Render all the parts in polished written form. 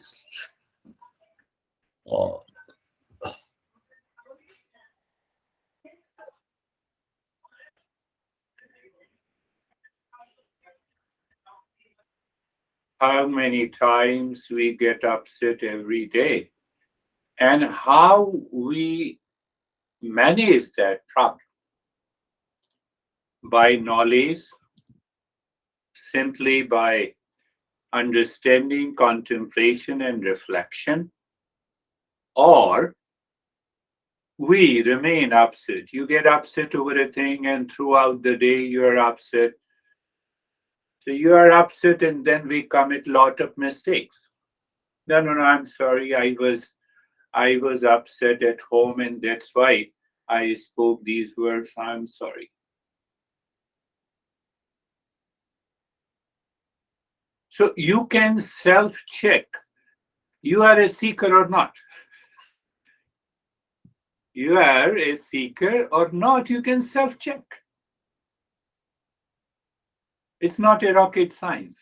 wisely. Uh, How many times we get upset every day, and how we manage that problem by knowledge, simply by understanding, contemplation, and reflection, or we remain upset. You get upset over a thing, and throughout the day, you are upset. So you are upset, and then we commit lot of mistakes. No, no, no. I'm sorry. I was upset at home, and that's why I spoke these words. I'm sorry. So you can self-check. You are a seeker or not. You are a seeker or not. You can self-check. It's not a rocket science.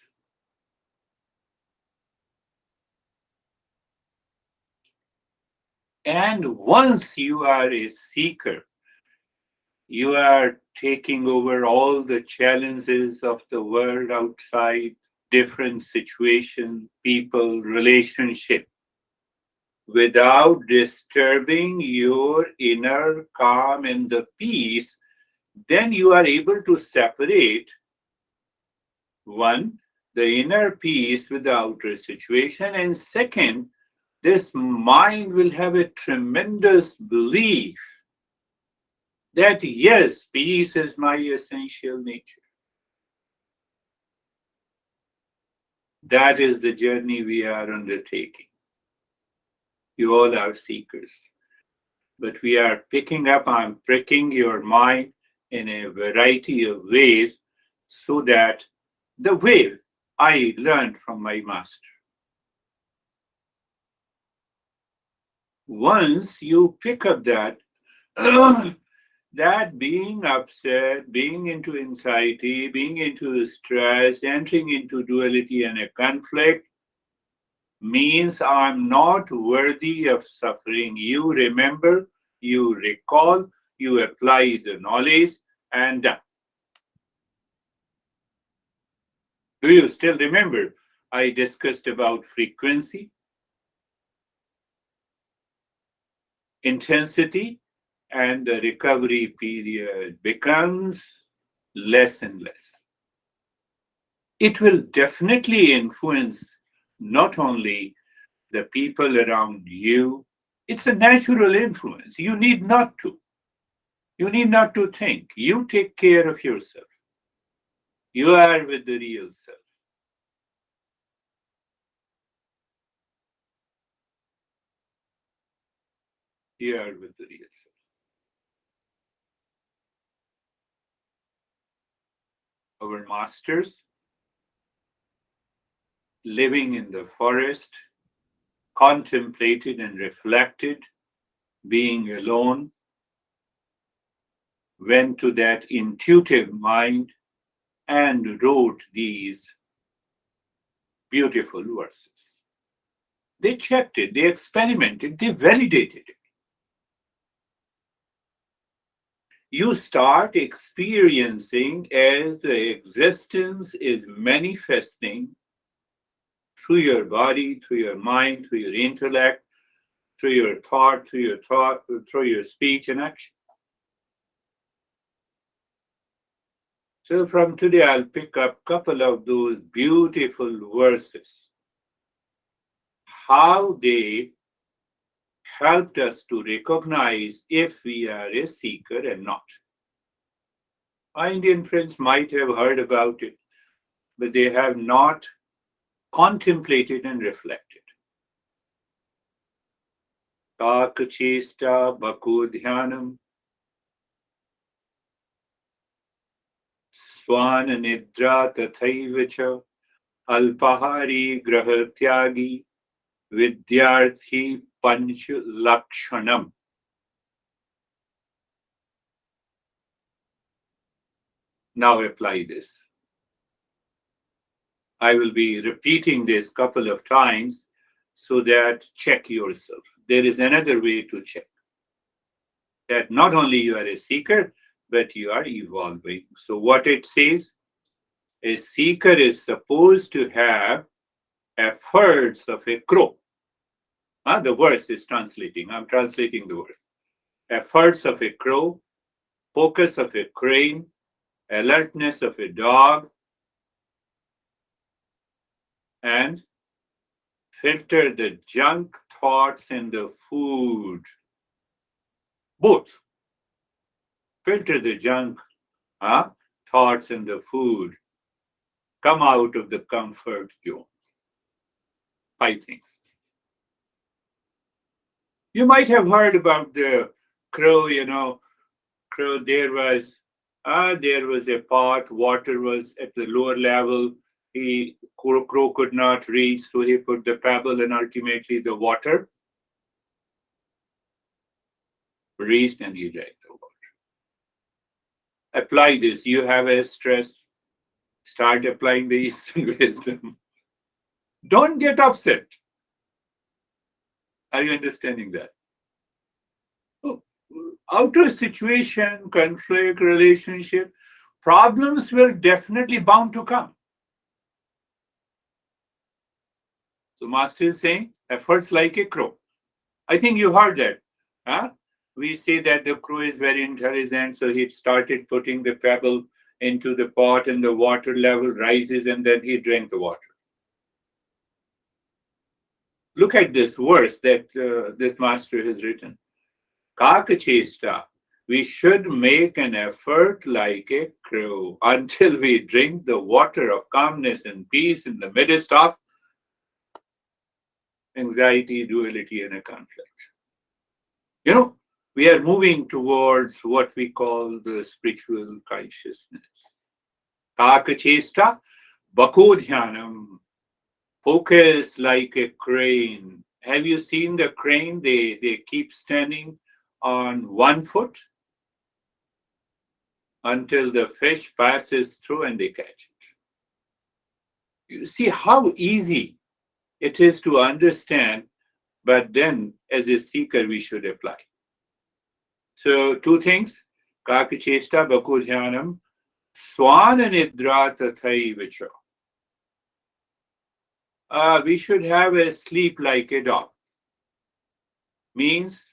And once you are a seeker, you are taking over all the challenges of the world outside, different situation, people, relationship, without disturbing your inner calm and the peace. Then you are able to separate one, the inner peace with the outer situation, and second, this mind will have a tremendous belief that yes, peace is my essential nature. That is the journey we are undertaking. You all are seekers, but we are picking up, I'm pricking your mind in a variety of ways so that the way I learned from my master. Once you pick up that, that being upset, being into anxiety, being into stress, entering into duality and a conflict means I'm not worthy of suffering. You remember, you recall, you apply the knowledge, and do you still remember? I discussed about frequency, intensity, and the recovery period becomes less and less. It will definitely influence not only the people around you, it's a natural influence. You need not to. You need not to think. You take care of yourself. You are with the real self. You are with the real self. Our masters, living in the forest, contemplated and reflected, being alone, went to that intuitive mind and wrote these beautiful verses. They checked it, they experimented, they validated it. You start experiencing as the existence is manifesting through your body, through your mind, through your intellect, through your thought, through your speech and action. So from today, I'll pick up a couple of those beautiful verses, how they helped us to recognize if we are a seeker and not. Our Indian friends might have heard about it, but they have not contemplated and reflected. Kakachesta bhako dhyanam swan nidra tathaiva cha alpahari graha tyagi vidyarthi panch lakshanam. Now apply this. I will be repeating this couple of times so that check yourself. There is another way to check that not only you are a seeker, but you are evolving. So what it says, a seeker is supposed to have efforts of a crow. The verse is translating. I'm translating the verse. Efforts of a crow, focus of a crane, alertness of a dog, and filter the junk thoughts in the food. Both. Filter the junk thoughts in the food. Come out of the comfort zone. 5 things. You might have heard about the crow, crow. There was a pot, water was at the lower level. Crow could not reach, so he put the pebble, and ultimately the water reached and he drank the water. Apply this. You have a stress, start applying the Eastern wisdom. Don't get upset. Are you understanding that? Outer situation, conflict, relationship, problems will definitely bound to come. So Master is saying, efforts like a crow. I think you heard that. We say that the crow is very intelligent, so he started putting the pebble into the pot and the water level rises and then he drank the water. Look at this verse that this master has written. Kakachesta, we should make an effort like a crow until we drink the water of calmness and peace in the midst of anxiety, duality, and a conflict. We are moving towards what we call the spiritual consciousness. Kakachesta, bakodhyanam, focus like a crane. Have you seen the crane? They keep standing on one foot until the fish passes through and they catch it. You see how easy it is to understand, but then as a seeker, we should apply. So 2 things, kakachesta bakodhyanam, swana nidra tathaivacha. We should have a sleep like a dog. Means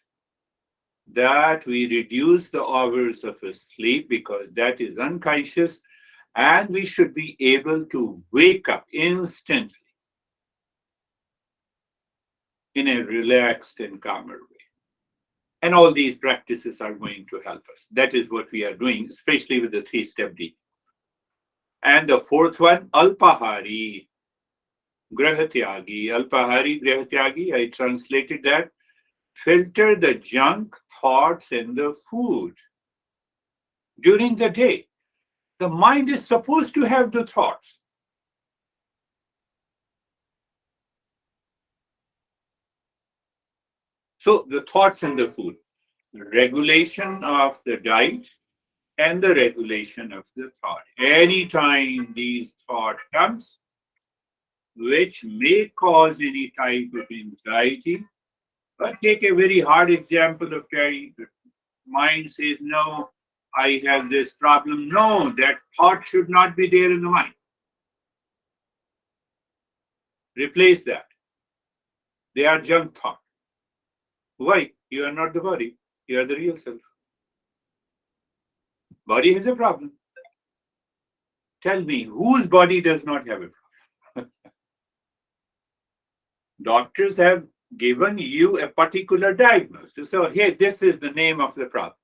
that we reduce the hours of a sleep because that is unconscious, and we should be able to wake up instantly in a relaxed and calmer way. And all these practices are going to help us. That is what we are doing, especially with the 3-step deep. And the 4th one, alpahari, grahatyagi. Alpahari, grahatyagi, I translated that. Filter the junk thoughts in the food. During the day, the mind is supposed to have the thoughts. So the thoughts in the food, regulation of the diet and the regulation of the thought. Anytime these thought comes, which may cause any type of anxiety, but take a very hard example of Terry. The mind says, no, I have this problem. No, that thought should not be there in the mind. Replace that. They are junk thought. Why? You are not the body. You are the real self. Body has a problem. Tell me, whose body does not have a problem? Doctors have given you a particular diagnosis. So, hey, this is the name of the problem.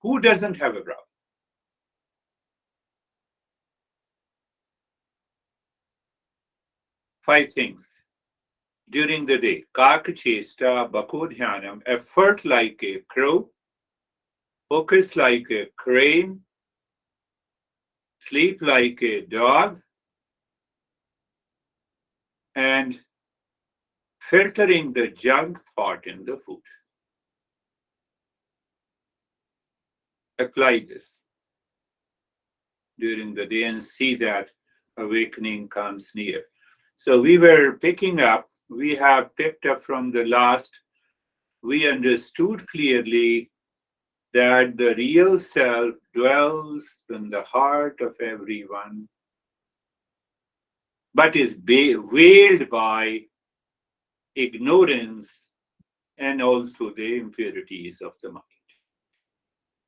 Who doesn't have a problem? Five things during the day. Kakachesta, bakodhyanam, effort like a crow, focus like a crane, sleep like a dog, and filtering the junk thought in the food. Apply this during the day and see that awakening comes near. So we were picking up we have picked up from the last, we understood clearly that the real self dwells in the heart of everyone, but is veiled by ignorance and also the impurities of the mind.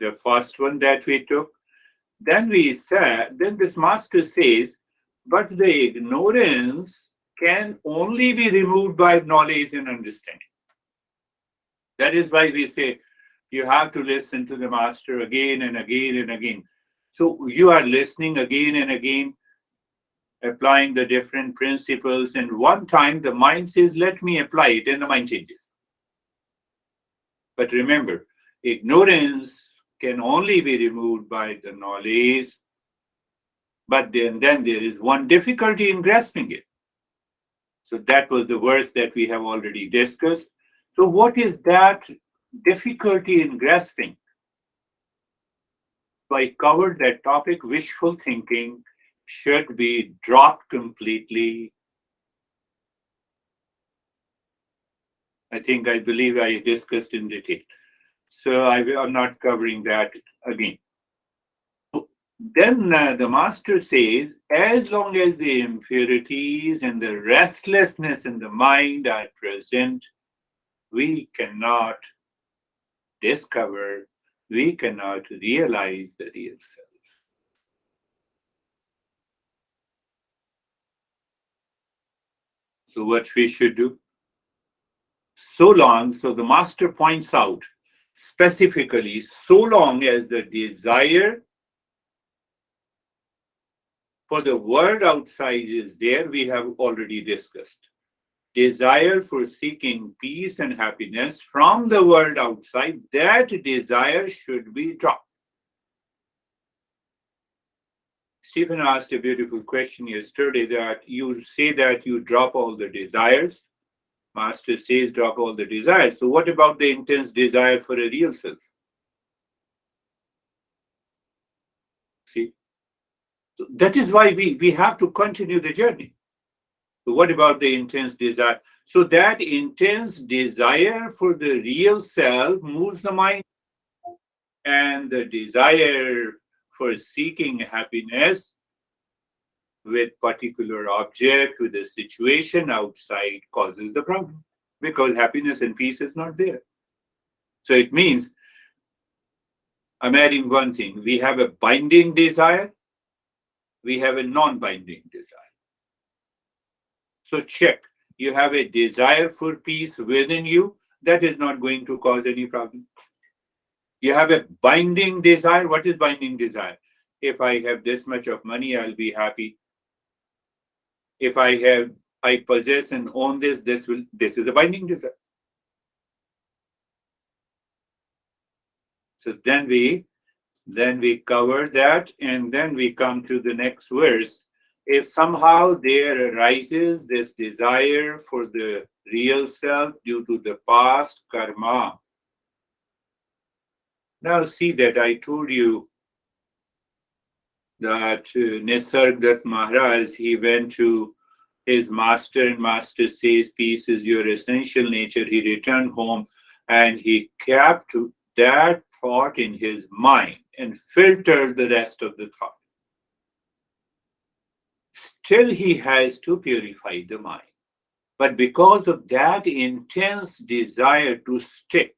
The first one that we took, then we said, then this master says, but the ignorance can only be removed by knowledge and understanding. That is why we say you have to listen to the master again and again and again. So you are listening again and again, applying the different principles, and one time the mind says, let me apply it, and the mind changes. But remember, ignorance can only be removed by the knowledge, but then there is one difficulty in grasping it. So that was the verse that we have already discussed. So what is that difficulty in grasping? So I covered that topic. Wishful thinking should be dropped completely. I believe I discussed in detail. So I'm not covering that again. Then the master says, as long as the impurities and the restlessness in the mind are present, we cannot discover, we cannot realize the real self. So what we should do? So the master points out specifically, so long as the desire for the world outside is there, we have already discussed. Desire for seeking peace and happiness from the world outside, that desire should be dropped. Stephen asked a beautiful question yesterday that you say that you drop all the desires. Master says drop all the desires. So what about the intense desire for a real self? See? So that is why we have to continue the journey. So what about the intense desire? So that intense desire for the real self moves the mind, and the desire for seeking happiness with particular object, with a situation outside causes the problem, because happiness and peace is not there. So it means, I'm adding one thing. We have a binding desire, we have a non-binding desire. So check. You have a desire for peace within you, that is not going to cause any problem. You have a binding desire. What is binding desire? If I have this much of money, I'll be happy. If I possess and own this is a binding desire. So then we cover that, and then we come to the next verse. If somehow there arises this desire for the real self due to the past karma. Now see that I told you that Nisargadatta Maharaj, he went to his master, and master says, peace is your essential nature. He returned home and he kept that thought in his mind and filtered the rest of the thought. Still, he has to purify the mind. But because of that intense desire to stick,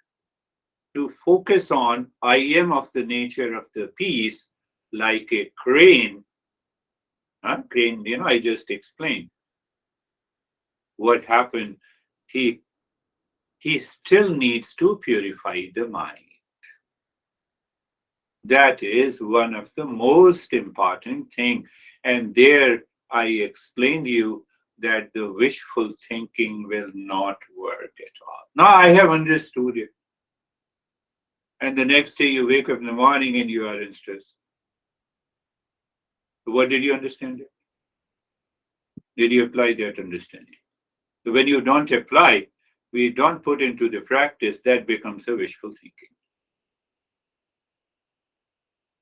to focus on, I am of the nature of the peace, like a crane. Crane, I just explained what happened. He still needs to purify the mind. That is one of the most important things. And there I explained to you that the wishful thinking will not work at all. Now I have understood it. And the next day you wake up in the morning and you are in stress. What did you understand? Did you apply that understanding? So when you don't apply, we don't put into the practice, that becomes a wishful thinking.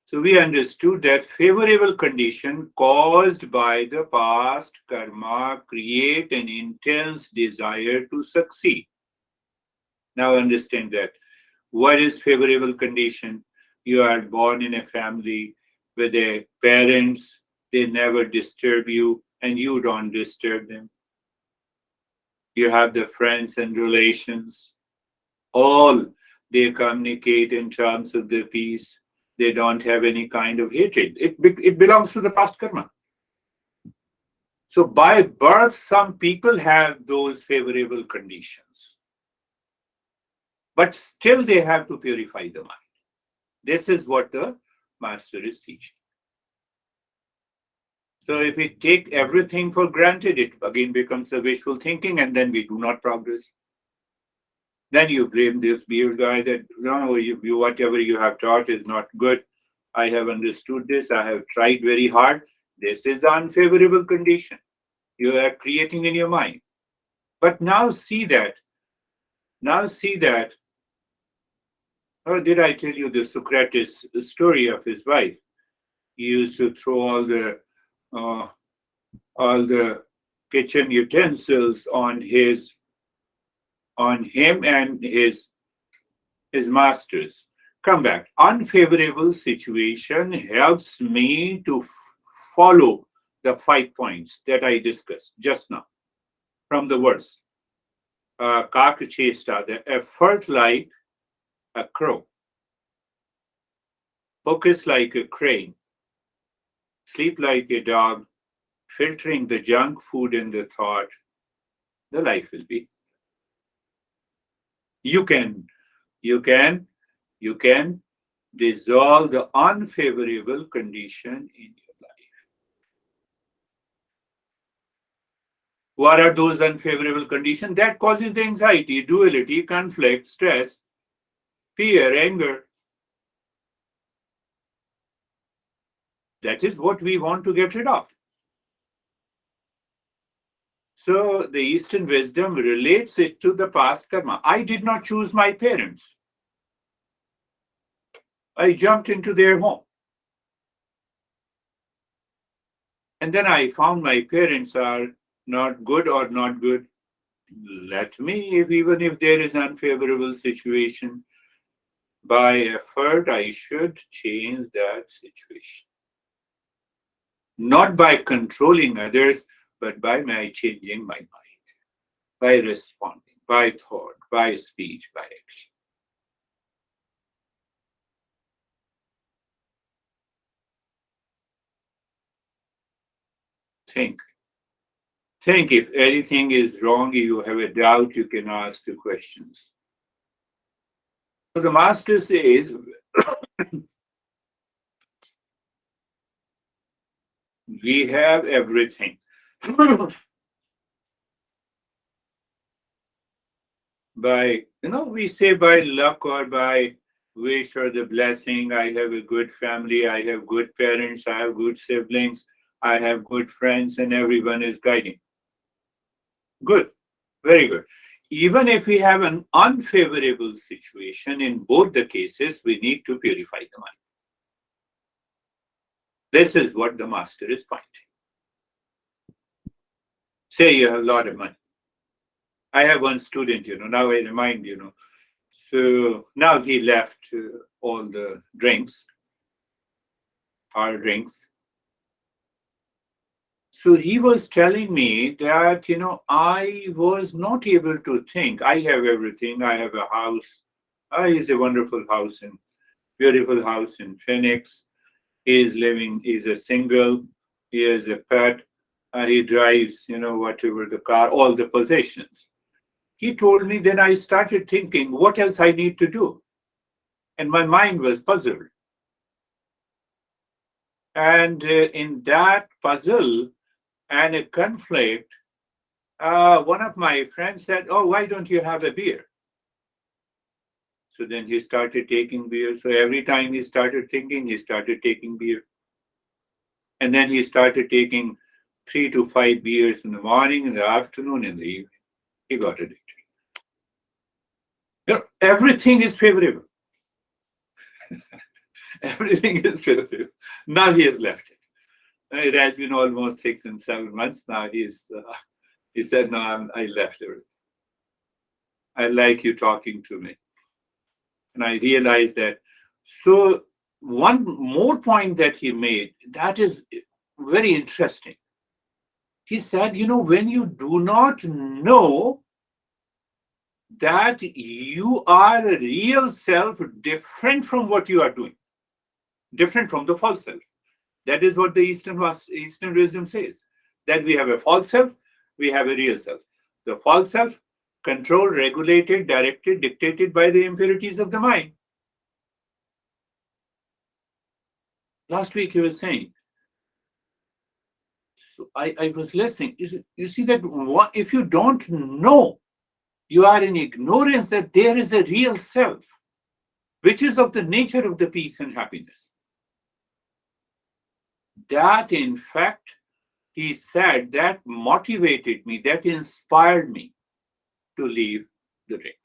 So we understood that favorable condition caused by the past karma create an intense desire to succeed. Now understand that. What is favorable condition? You are born in a family where the parents, they never disturb you and you don't disturb them. You have the friends and relations, all they communicate in terms of the peace. They don't have any kind of hatred. It belongs to the past karma. So by birth, some people have those favorable conditions, but still they have to purify the mind. This is what the master is teaching. So if we take everything for granted, it again becomes a wishful thinking, and then we do not progress. Then you blame this beard guy that no, whatever you have taught is not good. I have understood this. I have tried very hard. This is the unfavorable condition you are creating in your mind. But now see that. Or did I tell you the Socrates story of his wife? He used to throw uh, all the kitchen utensils on him and his masters. Come back. Unfavorable situation helps me to follow the 5 points that I discussed just now from the verse. Kakachesta, the effort like a crow, focus like a crane, sleep like a dog, filtering the junk food in the thought, the life will be. You can, you can, you can dissolve the unfavorable condition in your life. What are those unfavorable conditions? That causes the anxiety, duality, conflict, stress, fear, anger. That is what we want to get rid of. So the Eastern wisdom relates it to the past karma. I did not choose my parents. I jumped into their home. And then I found my parents are not good or not good. Let me, even if there is unfavorable situation, by effort, I should change that situation. Not by controlling others, but by my changing my mind, by responding, by thought, by speech, by action. Think. Think if anything is wrong, you have a doubt, you can ask the questions. So the master says, we have everything. By, we say by luck or by wish or the blessing, I have a good family, I have good parents, I have good siblings, I have good friends, and everyone is guiding. Good, very good. Even if we have an unfavorable situation, in both the cases, we need to purify the mind. This is what the master is pointing. Say you have a lot of money. I have one student, now I remind, so now he left all the drinks, hard drinks. So he was telling me that, I was not able to think. I have everything. I have a house. It's a wonderful house and beautiful house in Phoenix. He's a single. He has a pet. He drives, whatever the car, all the possessions. He told me, then I started thinking, what else I need to do? And my mind was puzzled. And in that puzzle and a conflict, one of my friends said, oh, why don't you have a beer? So then he started taking beer. So every time he started thinking, he started taking beer. And then he started taking 3 to 5 beers in the morning, in the afternoon, in the evening. He got addicted. Everything is favorable. Everything is favorable. Now he has left it. It has been almost 6 and 7 months. Now he said, no, I left everything. I like you talking to me. And I realized that. So one more point that he made, that is very interesting. He said, when you do not know that you are a real self different from what you are doing, different from the false self. That is what the Eastern wisdom says, that we have a false self, we have a real self. The false self, controlled, regulated, directed, dictated by the impurities of the mind. Last week he was saying, so I was listening. You see that if you don't know, you are in ignorance that there is a real self, which is of the nature of the peace and happiness. That, in fact, he said, that motivated me, that inspired me to leave the drink.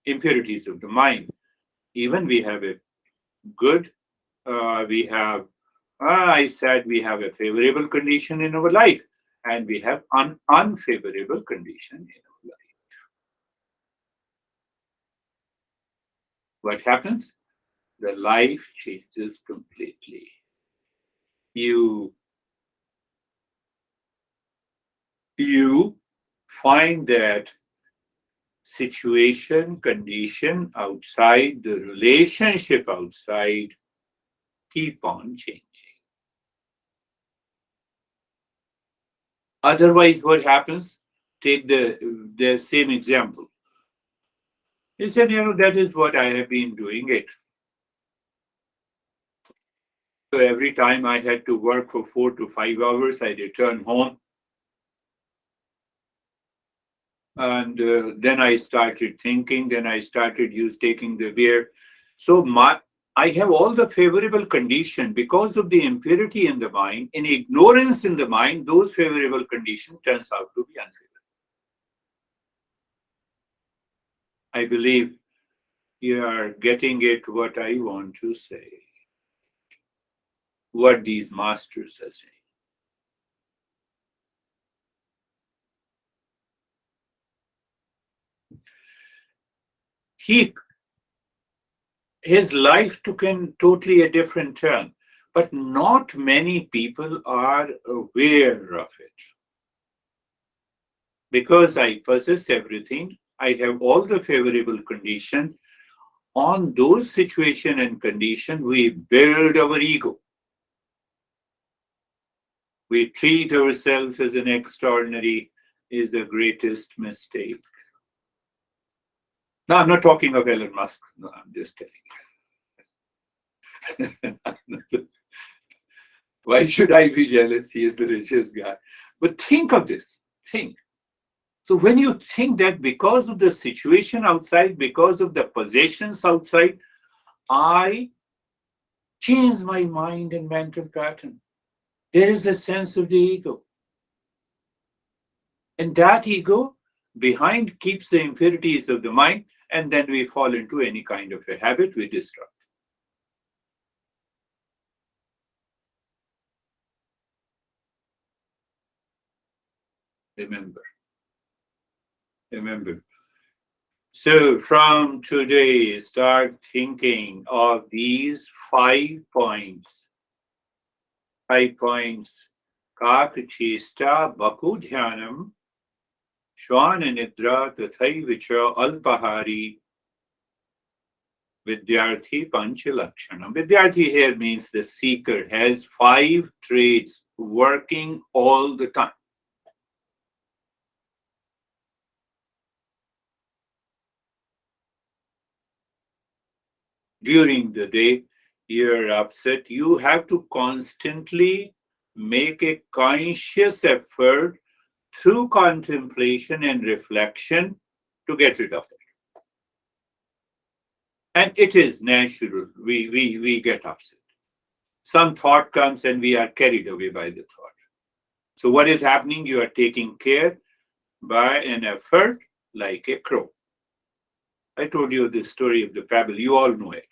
Impurities of the mind. Even we have a good, I said we have a favorable condition in our life, and we have an unfavorable condition in our life. What happens? The life changes completely. You find that situation, condition outside, the relationship outside keep on changing. Otherwise, what happens? Take the same example. He said, that is what I have been doing it. So every time I had to work for 4 to 5 hours, I return home. And then I started thinking, then I started taking the beer. So I have all the favorable condition because of the impurity in the mind, in ignorance in the mind, those favorable condition turns out to be unfavorable. I believe you are getting it what I want to say, what these masters are saying. His life took in totally a different turn, but not many people are aware of it. Because I possess everything, I have all the favorable condition. On those situation and condition, we build our ego. We treat ourselves as an extraordinary, is the greatest mistake. Now, I'm not talking of Elon Musk. No, I'm just telling you. Why should I be jealous? He is the richest guy. But think of this. Think. So when you think that because of the situation outside, because of the possessions outside, I change my mind and mental pattern. There is a sense of the ego. And that ego behind keeps the impurities of the mind, and then we fall into any kind of a habit we destruct. Remember. So from today, start thinking of these 5 points. 5 points. Kak chesta baku dhyanam, shwana nidra tathaivicha alpahari, vidyarthi panchalakshanam. Vidyarthi here means the seeker has 5 traits working all the time. During the day, you're upset. You have to constantly make a conscious effort through contemplation and reflection to get rid of it. And it is natural. We get upset. Some thought comes and we are carried away by the thought. So what is happening? You are taking care by an effort like a crow. I told you the story of the pebble. You all know it.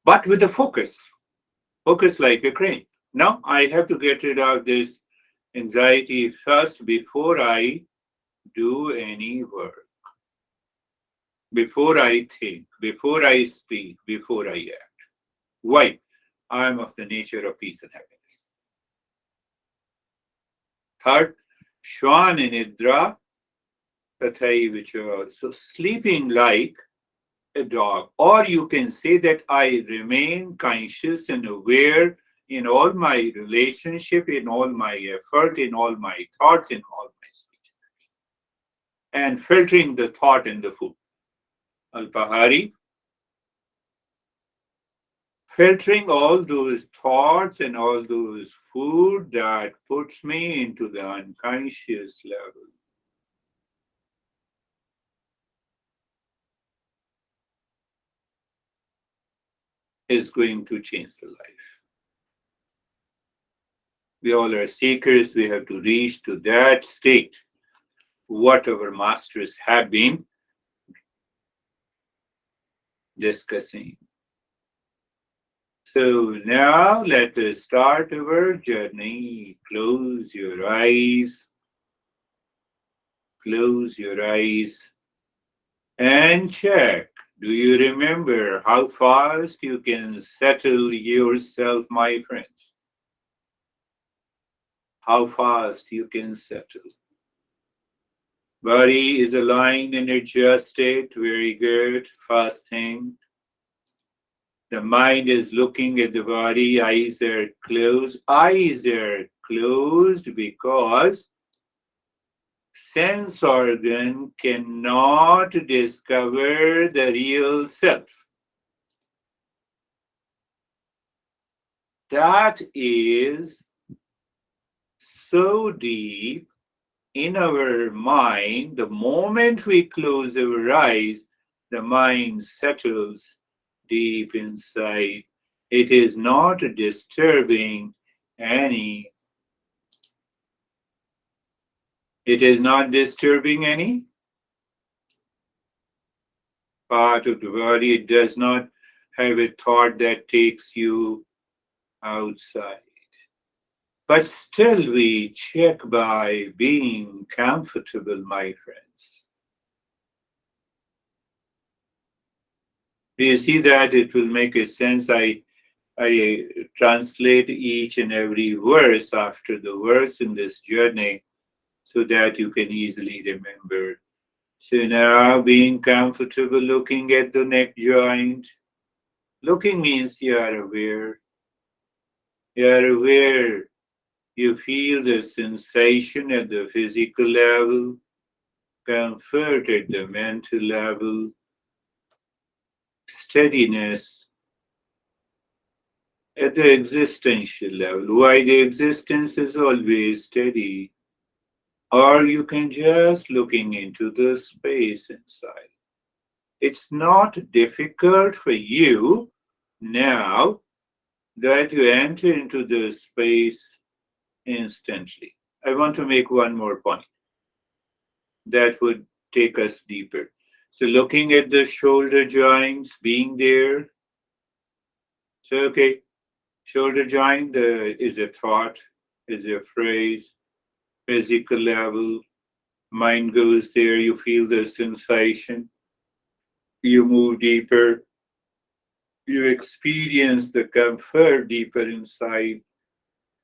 But with the focus like a crane. Now I have to get rid of this anxiety first before I do any work, before I think, before I speak, before I act. Why? I am of the nature of peace and happiness. Third, Shwan and Idra Tathaivicha. So sleeping like a dog. Or you can say that I remain conscious and aware in all my relationship, in all my effort, in all my thoughts, in all my speech. And filtering the thought and the food. Alpahari, filtering all those thoughts and all those food that puts me into the unconscious level. Is going to change the life. We all are seekers. We have to reach to that state, what our masters have been discussing. So now let us start our journey. Close your eyes. Close your eyes and check. Do you remember how fast you can settle yourself, my friends? How fast you can settle. Body is aligned and adjusted. Very good. First thing. The mind is looking at the body. Eyes are closed. Eyes are closed because sense organ cannot discover the real self. That is so deep in our mind. The moment we close our eyes, the mind settles deep inside. It is not disturbing any. It is not disturbing any part of the body. It does not have a thought that takes you outside. But still, we check by being comfortable, my friends. Do you see that? It will make a sense. I translate each and every verse after the verse in this journey so that you can easily remember. So now being comfortable, looking at the neck joint. Looking means you are aware. You are aware. You feel the sensation at the physical level, comfort at the mental level, steadiness at the existential level. Why the existence is always steady. Or you can just looking into the space inside. It's not difficult for you now that you enter into the space instantly. I want to make one more point that would take us deeper. So looking at the shoulder joints, being there. So okay, shoulder joint is a thought, is a phrase, physical level, mind goes there, you feel the sensation, you move deeper, you experience the comfort deeper inside,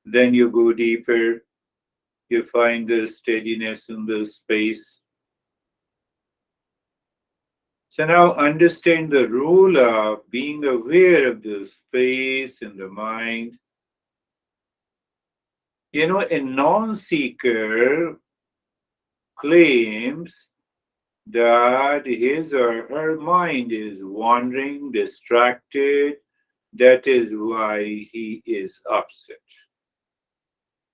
then you go deeper, you find the steadiness in the space. So now understand the role of being aware of the space in the mind. You know, a non-seeker claims that his or her mind is wandering, distracted. That is why he is upset.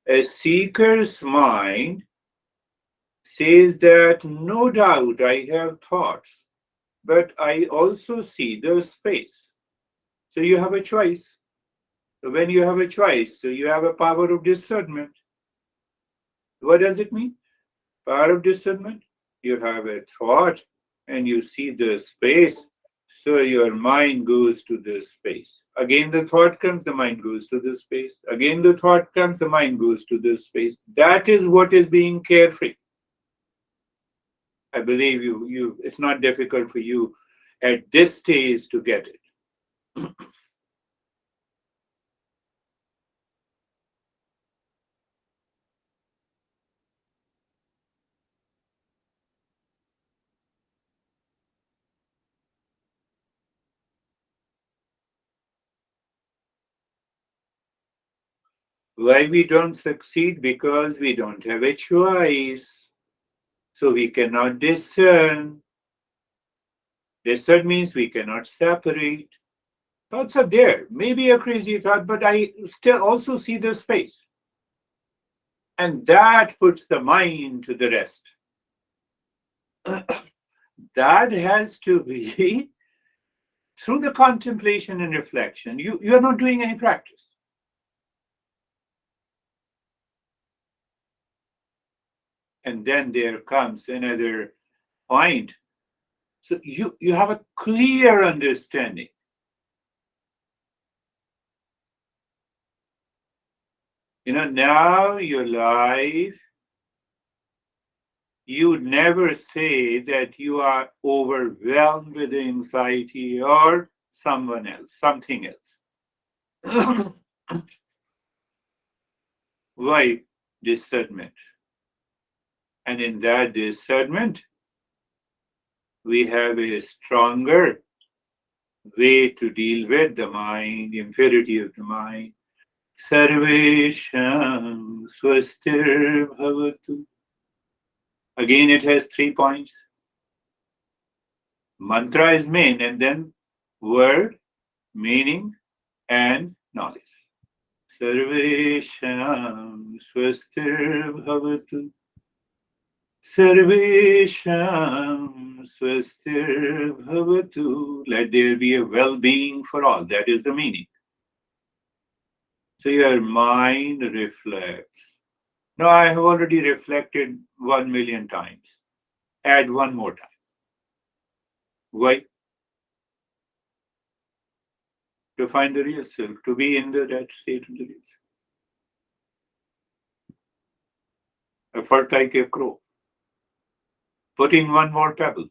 A seeker's mind says that no doubt I have thoughts, but I also see the space. So you have a choice. So when you have a choice, so you have a power of discernment. What does it mean? Power of discernment. You have a thought and you see the space, so your mind goes to the space. Again, the thought comes, the mind goes to the space. Again, the thought comes, the mind goes to the space. That is what is being carefree. I believe it's not difficult for you at this stage to get it. Why we don't succeed? Because we don't have a choice. So we cannot discern. Discern means we cannot separate. Thoughts are there. Maybe a crazy thought, but I still also see the space. And that puts the mind to the rest. That has to be through the contemplation and reflection. You are not doing any practice. And then there comes another point. So you have a clear understanding. Now your life, you would never say that you are overwhelmed with anxiety or someone else, something else. Why? Discernment. And in that discernment, we have a stronger way to deal with the mind, impurity of the mind. Sarvesham swastir bhavatu. Again, it has 3 points. Mantra is main, and then word, meaning, and knowledge. Sarvesham swastir bhavatu. Sarvesham swastir bhavatu. Let there be a well-being for all. That is the meaning. So your mind reflects. Now I have already reflected 1,000,000 times. Add one more time. Why? To find the real self, to be in that state of the real self. Effort like a crow. Putting one more pebble.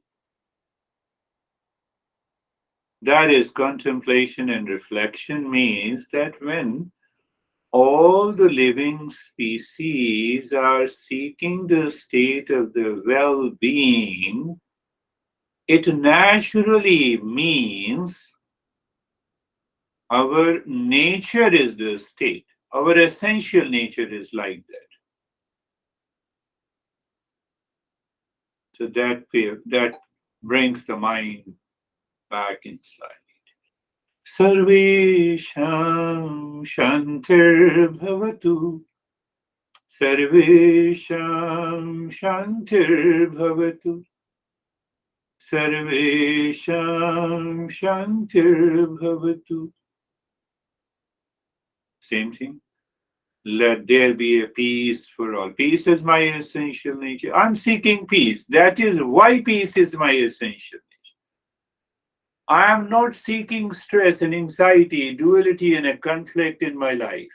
That is contemplation and reflection means that when all the living species are seeking the state of the well-being, it naturally means our nature is the state. Our essential nature is like that. So that brings the mind back inside. Sarvesham Shantir Bhavatu. Sarvesham Shantir Bhavatu. Sarvesham Shantir Bhavatu. Same thing. Let there be a peace for all. Peace is my essential nature. I'm seeking peace. That is why peace is my essential nature. I am not seeking stress and anxiety, duality, and a conflict in my life.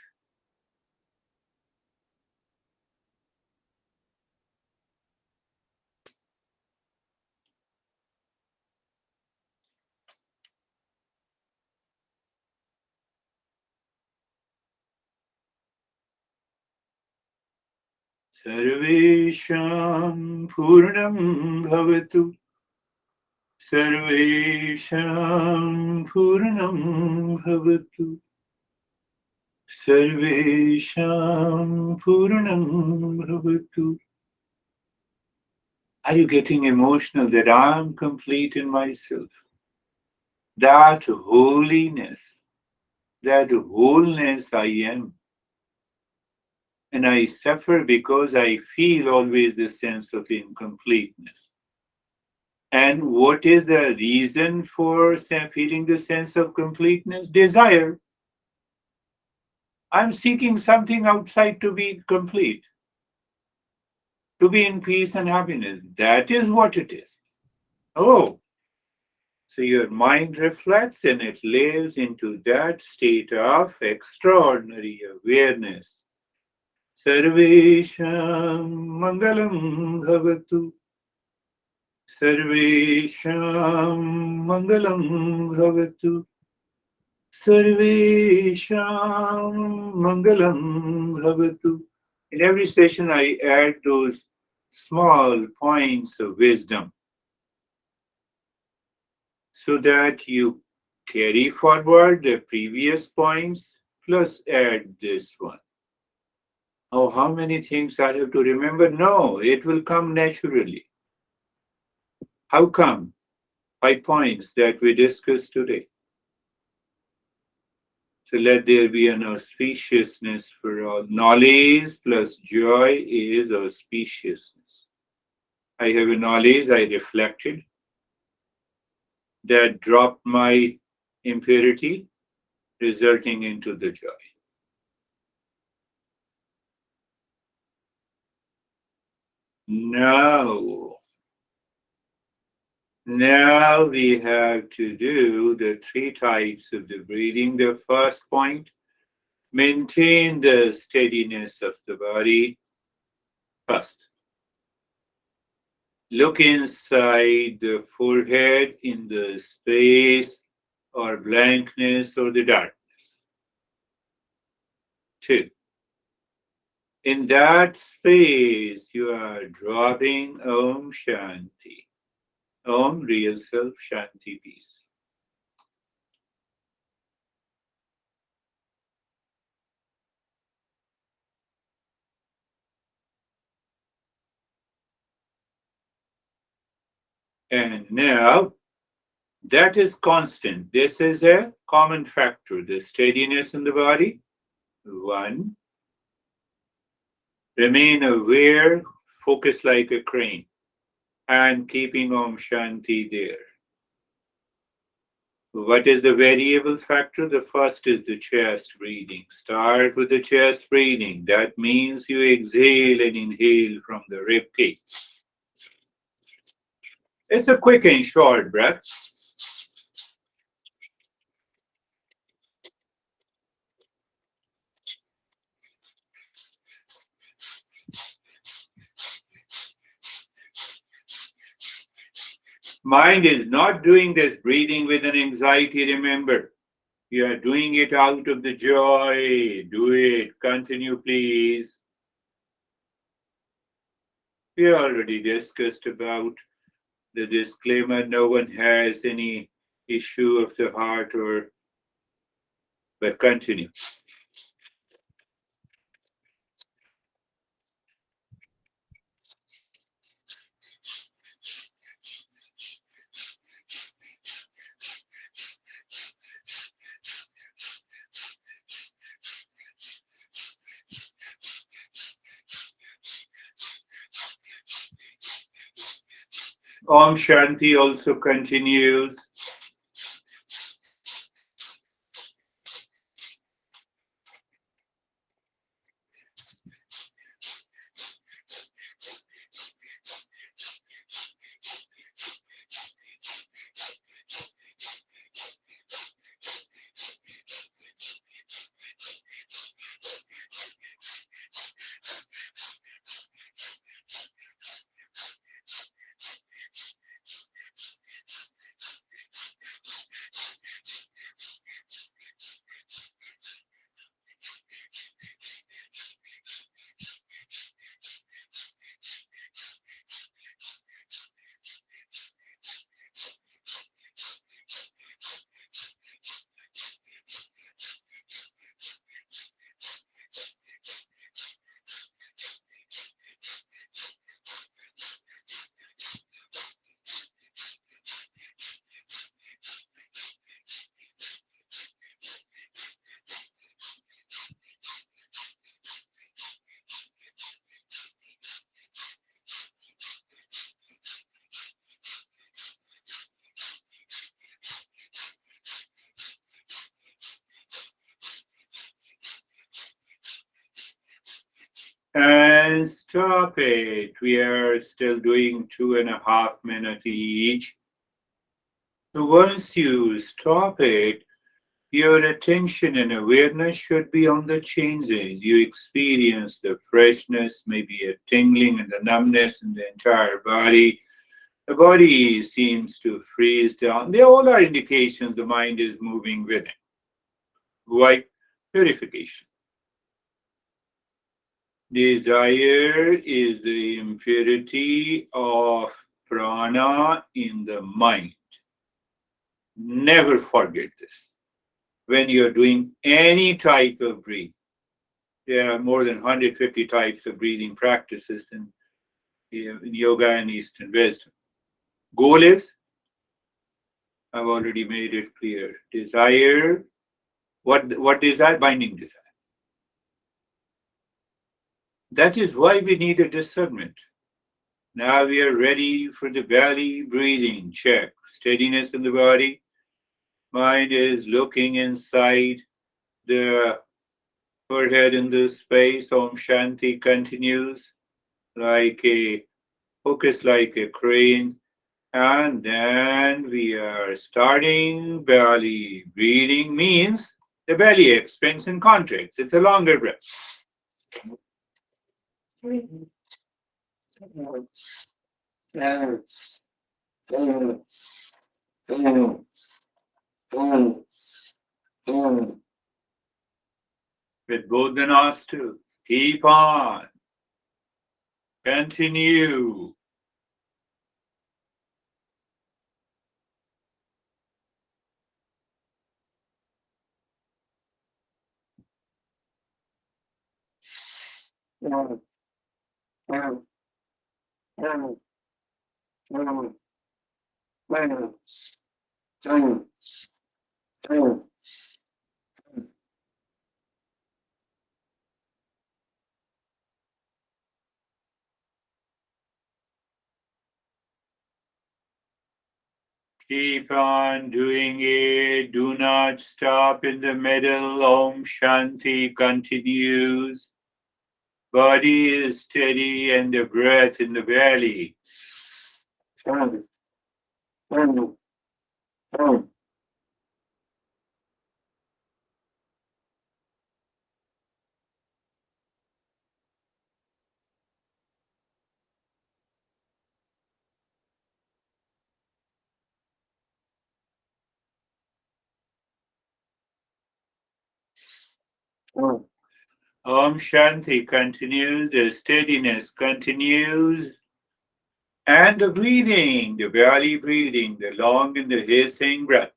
Sarvesham Purnam Bhavatu. Sarvesham Purnam Bhavatu. Sarvesham Purnam Bhavatu. Are you getting emotional that I am complete in myself? That holiness, that wholeness I am. And I suffer because I feel always the sense of incompleteness. And what is the reason for feeling the sense of completeness? Desire. I'm seeking something outside to be complete, to be in peace and happiness. That is what it is. Oh, so your mind reflects and it lives into that state of extraordinary awareness. Sarvesham Mangalam Bhavatu. Sarvesham Mangalam Bhavatu. Sarvesham Mangalam Bhavatu. In every session, I add those small points of wisdom so that you carry forward the previous points plus add this one. Oh, how many things I have to remember? No, it will come naturally. How come? 5 points that we discussed today. So let there be an auspiciousness for all. Knowledge plus joy is auspiciousness. I have a knowledge, I reflected, that dropped my impurity, resulting into the joy. Now, now we have to do the 3 types of the breathing. The first point, maintain the steadiness of the body first. Look inside the forehead in the space or blankness or the darkness. 2. In that space, you are dropping Om Shanti. Om, real self, Shanti, peace. And now, that is constant. This is a common factor. The steadiness in the body. 1. Remain aware, focus like a crane, and keeping Om Shanti there. What is the variable factor? The first is the chest breathing. Start with the chest breathing. That means you exhale and inhale from the rib cage. It's a quick and short breath. Mind is not doing this breathing with an anxiety, remember. You are doing it out of the joy. Do it. Continue, please. We already discussed about the disclaimer. No one has any issue of the heart or, but continue. Om Shanti also continues. And stop it. We are still doing 2.5 minutes each. So once you stop it, your attention and awareness should be on the changes. You experience the freshness, maybe a tingling and the numbness in the entire body. The body seems to freeze down. They all are indications the mind is moving with it. Why? Purification. Desire is the impurity of prana in the mind. Never forget this. When you're doing any type of breathing, there are more than 150 types of breathing practices in yoga and Eastern wisdom. Goal is, I've already made it clear, desire. What desire? Binding desire. That is why we need a discernment. Now we are ready for the belly breathing. Check. Steadiness in the body. Mind is looking inside the forehead in the space. Om Shanti continues like a focus, like a crane. And then we are starting belly breathing, means the belly expands and contracts. It's a longer breath. With both the nostrils. Keep on. Continue. Keep on doing it. Do not stop in the middle. Om Shanti continues. Body is steady and the breath in the belly. Om Shanti continues, the steadiness continues, and the breathing, the belly breathing, the long and the hissing breath.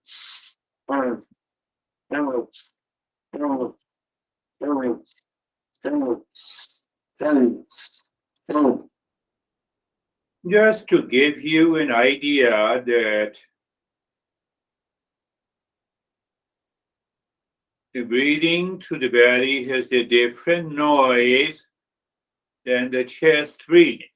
Just to give you an idea that the breathing through the belly has a different noise than the chest breathing.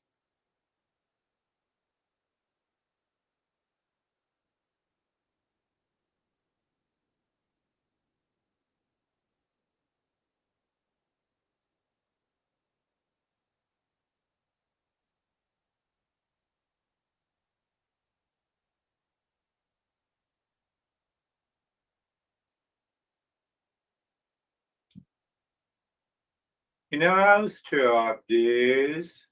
I'll stop this.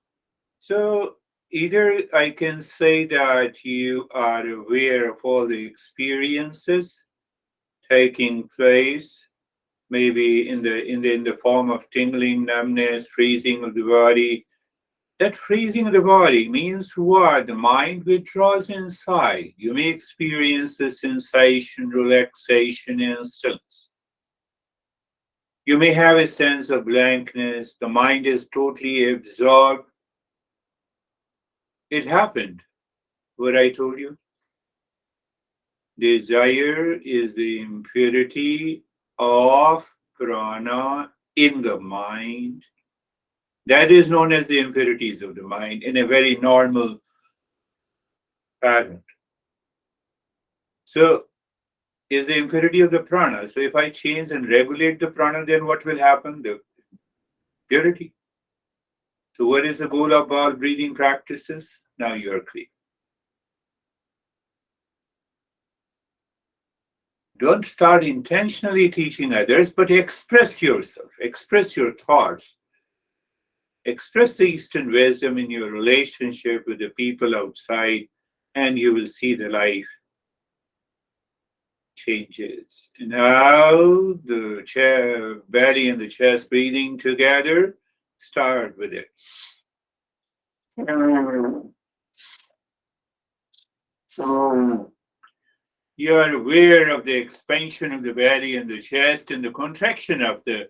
So either I can say that you are aware of all the experiences taking place, maybe in the form of tingling, numbness, freezing of the body. That freezing of the body means what? The mind withdraws inside. You may experience the sensation, relaxation, and stillness. You may have a sense of blankness. The mind is totally absorbed. It happened, what I told you. Desire is the impurity of prana in the mind. That is known as the impurities of the mind in a very normal pattern. So, is the impurity of the prana. So, if I change and regulate the prana, then what will happen? The purity. So, what is the goal of all breathing practices? Now you are clear. Don't start intentionally teaching others, but express yourself, express your thoughts, express the Eastern wisdom in your relationship with the people outside, and you will see the life changes. Now, the belly and the chest breathing together, start with it. You are aware of the expansion of the belly and the chest and the contraction of the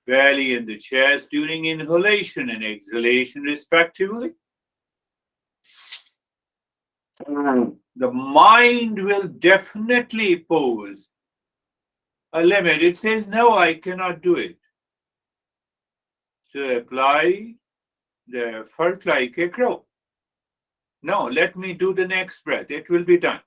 belly and the chest during inhalation and exhalation, respectively. The mind will definitely pose a limit. It says, no, I cannot do it. So apply the effort like a crow. No, let me do the next breath. It will be done.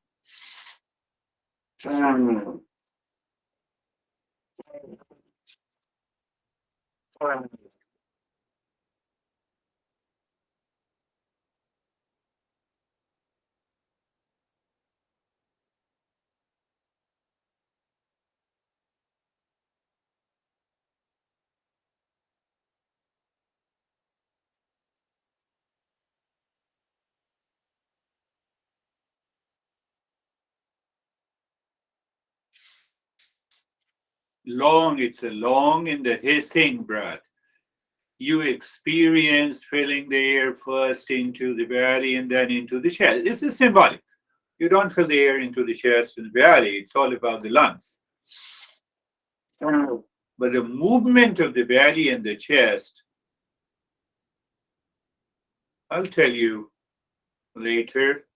Long, it's a long in the hissing breath. You experience filling the air first into the belly and then into the chest. This is symbolic. You don't fill the air into the chest and the belly. It's all about the lungs. But the movement of the belly and the chest, I'll tell you later.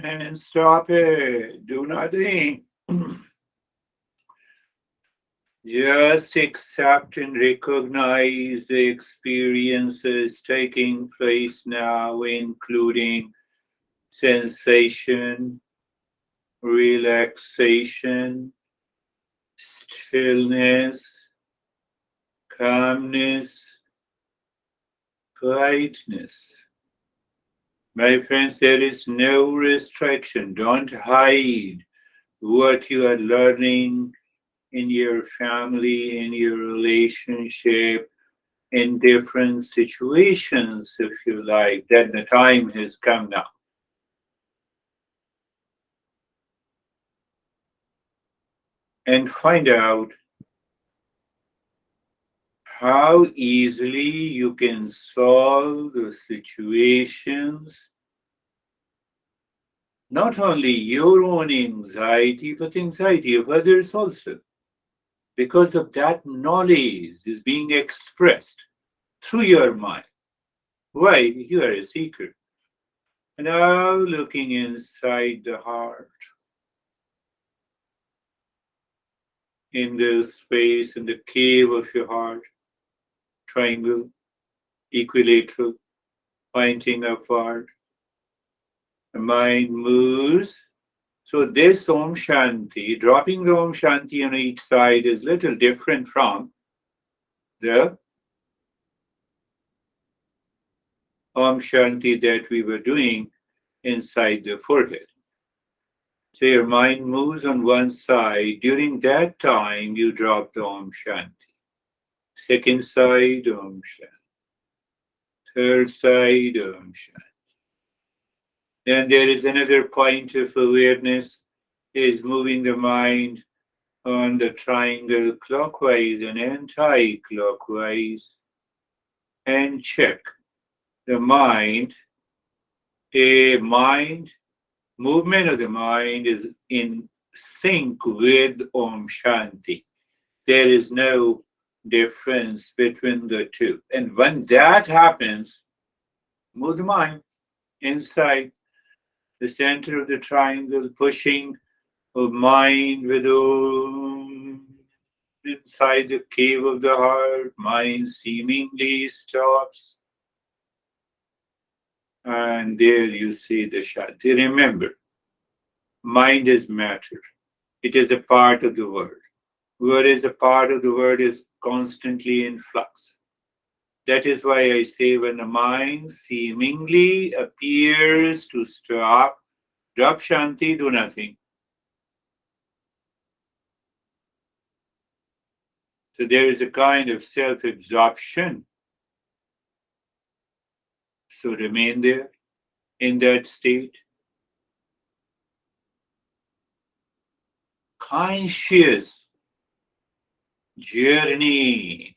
And stop it. Do nothing. Just accept and recognize the experiences taking place now, including sensation, relaxation, stillness, calmness, quietness. My friends, there is no restriction. Don't hide what you are learning in your family, in your relationship, in different situations, if you like. Then the time has come now. And find out how easily you can solve the situations, not only your own anxiety, but anxiety of others also. Because of that knowledge is being expressed through your mind. Why? You are a seeker. Now looking inside the heart, in the space, in the cave of your heart, triangle, equilateral, pointing upward. The mind moves. So this Om Shanti, dropping the Om Shanti on each side is little different from the Om Shanti that we were doing inside the forehead. So your mind moves on one side. During that time, you drop the Om Shanti. Second side, Om Shanti. Third side, Om Shanti. Then there is another point of awareness is moving the mind on the triangle clockwise and anti-clockwise, and check the mind. A mind movement of the mind is in sync with Om Shanti. There is no difference between the two. And when that happens, move the mind inside the center of the triangle, pushing of mind with Om inside the cave of the heart. Mind seemingly stops. And there you see the Shanti. Remember, mind is matter. It is a part of the world. Word is a part of the word is constantly in flux. That is why I say when the mind seemingly appears to stop, drop Shanti, do nothing. So there is a kind of self absorption. So remain there in that state. Conscious journey.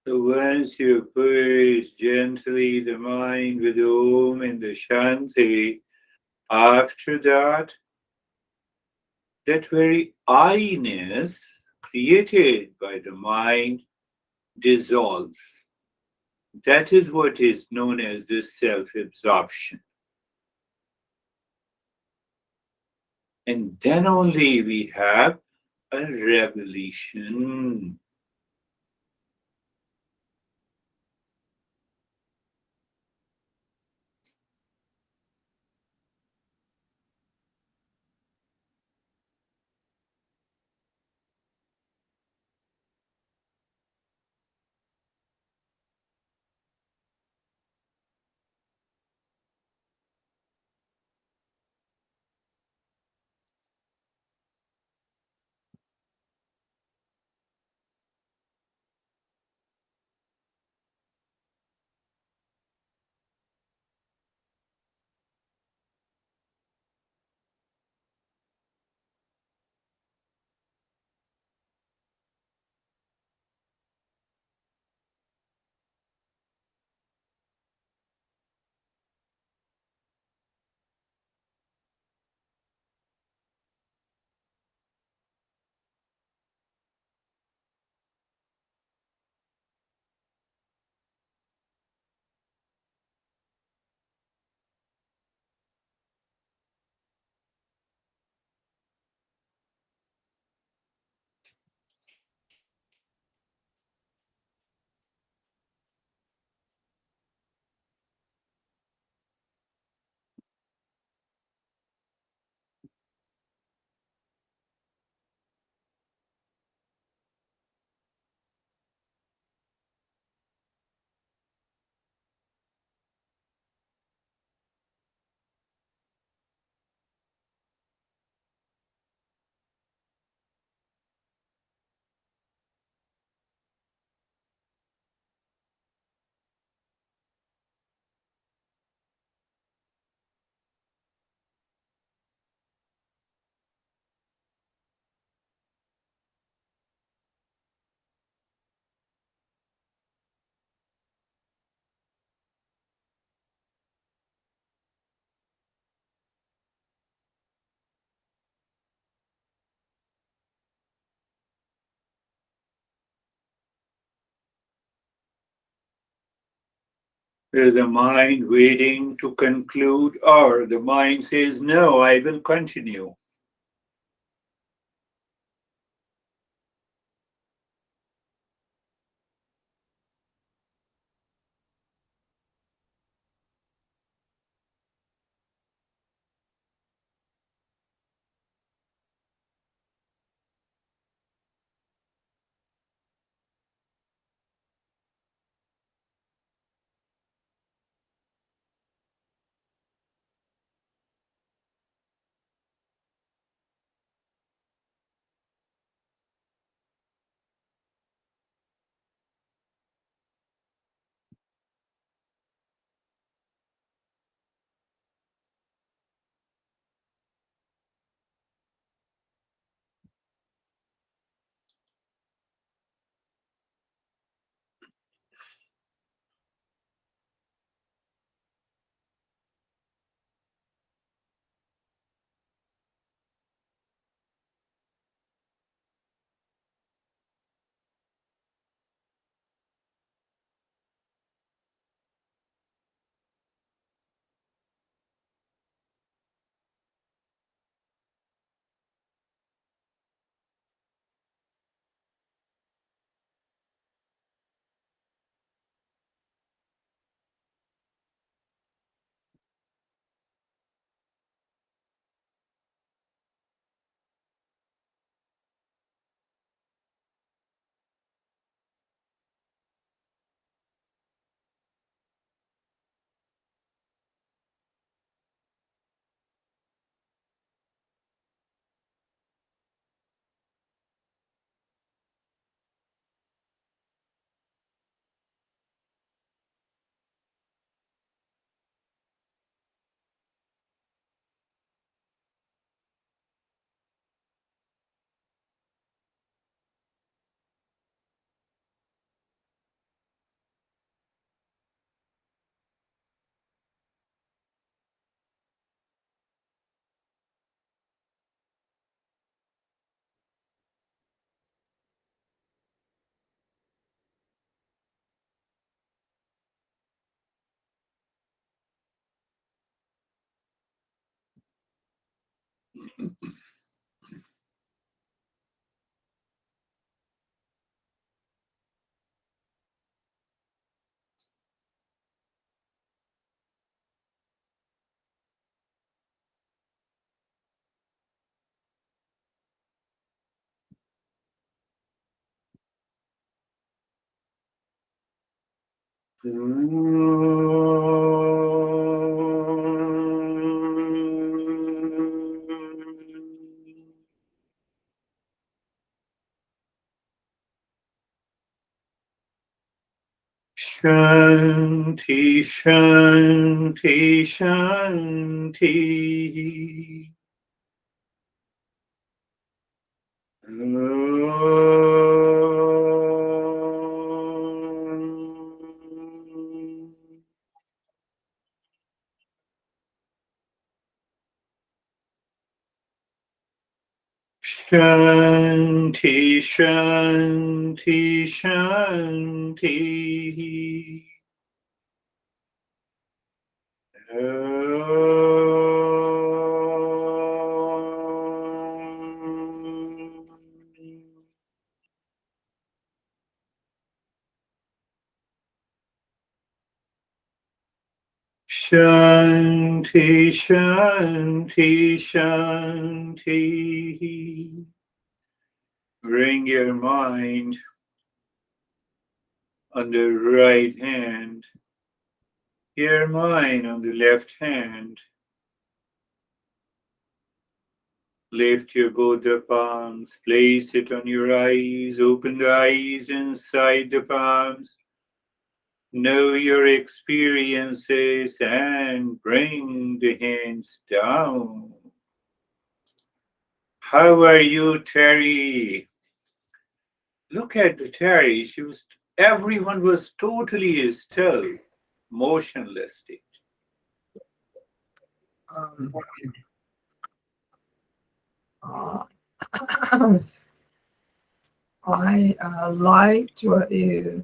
So once you push gently the mind with Om and the Shanti, after that, that very I-ness created by the mind dissolves. That is what is known as the self absorption. And then only we have a revelation. Is the mind waiting to conclude, or the mind says, no, I will continue? Shanti, Shanti, Shanti. Shanti, Shanti, Shanti. Shanti, Shanti, Shanti. Bring your mind on the right hand, your mind on the left hand. Lift your both the palms, place it on your eyes, open the eyes inside the palms. Know your experiences and bring the hands down. How are you, Terry? Look at the Terry. Everyone was totally still, motionless state. Um, uh, I liked what you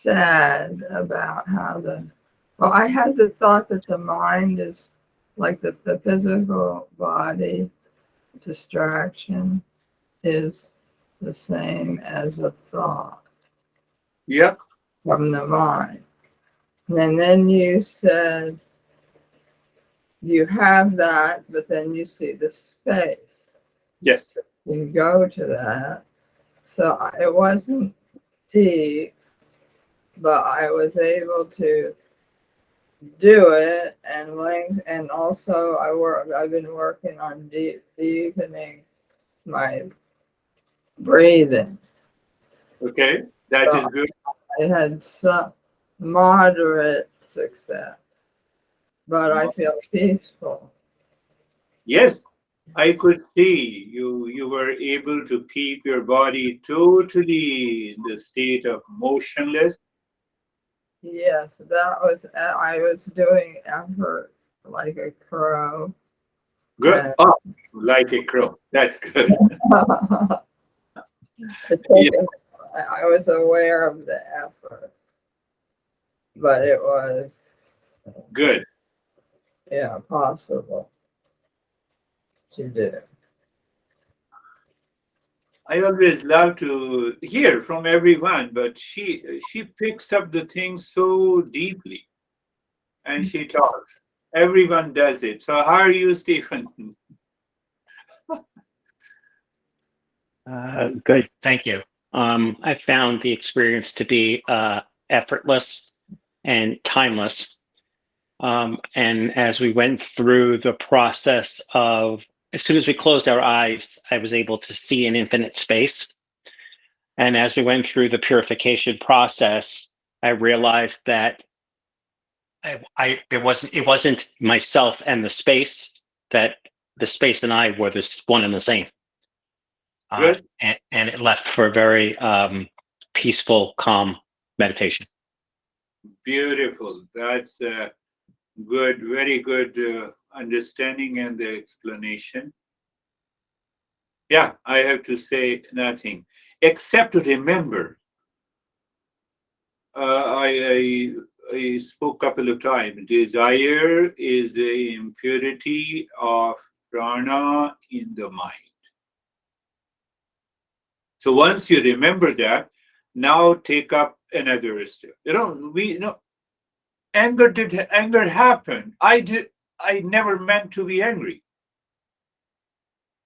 said about how well, I had the thought that the mind is like the physical body distraction is the same as a thought. Yeah. From the mind. And then you said you have that, but then you see the space. Yes. You go to that. So it wasn't deep, but I was able to do it and length, and also I've been working on deepening my breathing. Okay, that So is good. I had some moderate success, but I feel peaceful. Yes, I could see you were able to keep your body totally in the state of motionless. Yes, that was, I was doing effort like a crow. Good. And Oh, like a crow. That's good. it Yeah, took, I was aware of the effort, but it was, good. yeah, possible to do. I always love to hear from everyone, but she picks up the things so deeply and she talks. Everyone does it. So how are you, Stephen? Good, thank you. I found the experience to be effortless and timeless. And as we went through the process of, as soon as we closed our eyes, I was able to see an infinite space. And as we went through the purification process, I realized that it wasn't myself and the space, that the space and I were this one and the same. Good. And it left for a very peaceful, calm meditation. Beautiful. That's good, very good understanding and the explanation. Yeah, I have to say nothing except to remember. I spoke a couple of times. Desire is the impurity of prana in the mind. So once you remember that, now take up another step. Anger happened. I never meant to be angry.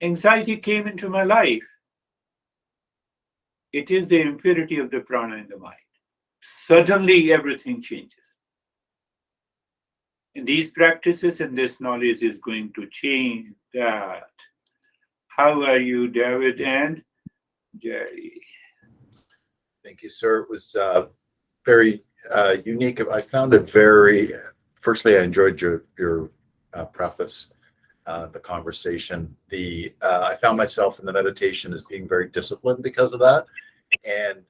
Anxiety came into my life. It is the impurity of the prana in the mind. Suddenly everything changes. And these practices and this knowledge is going to change that. How are you, David and Jerry? Thank you, sir. It was very unique. I found it very, firstly, I enjoyed your preface, the conversation. I found myself in the meditation as being very disciplined because of that. And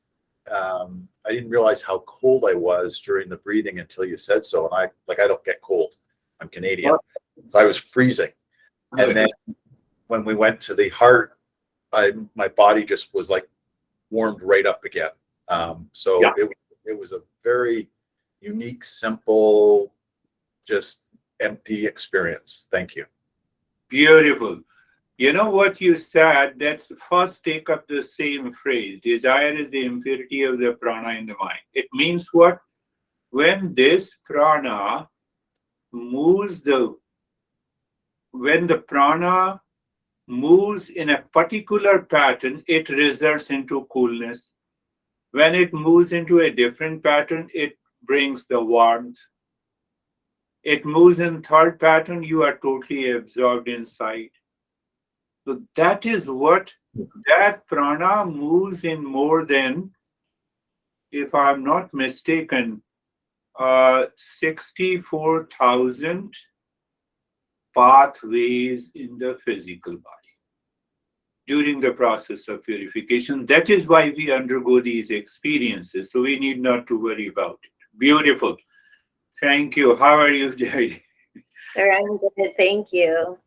I didn't realize how cold I was during the breathing until you said so. And I don't get cold. I'm Canadian. So I was freezing. And then when we went to the heart, my body just was like warmed right up again. So Yeah. it was a very unique, simple, just empty experience. Thank you. Beautiful. You know what you said? Let's first take up the same phrase. Desire is the impurity of the prana in the mind. It means what? When this prana moves when the prana moves in a particular pattern, it results into coolness. When it moves into a different pattern, it brings the warmth. It moves in third pattern, you are totally absorbed inside. So that is what that prana moves in more than, if I'm not mistaken, 64,000 pathways in the physical body during the process of purification. That is why we undergo these experiences. So we need not to worry about it. Beautiful. Thank you. How are you, Jerry? Sure, I'm good. Thank you.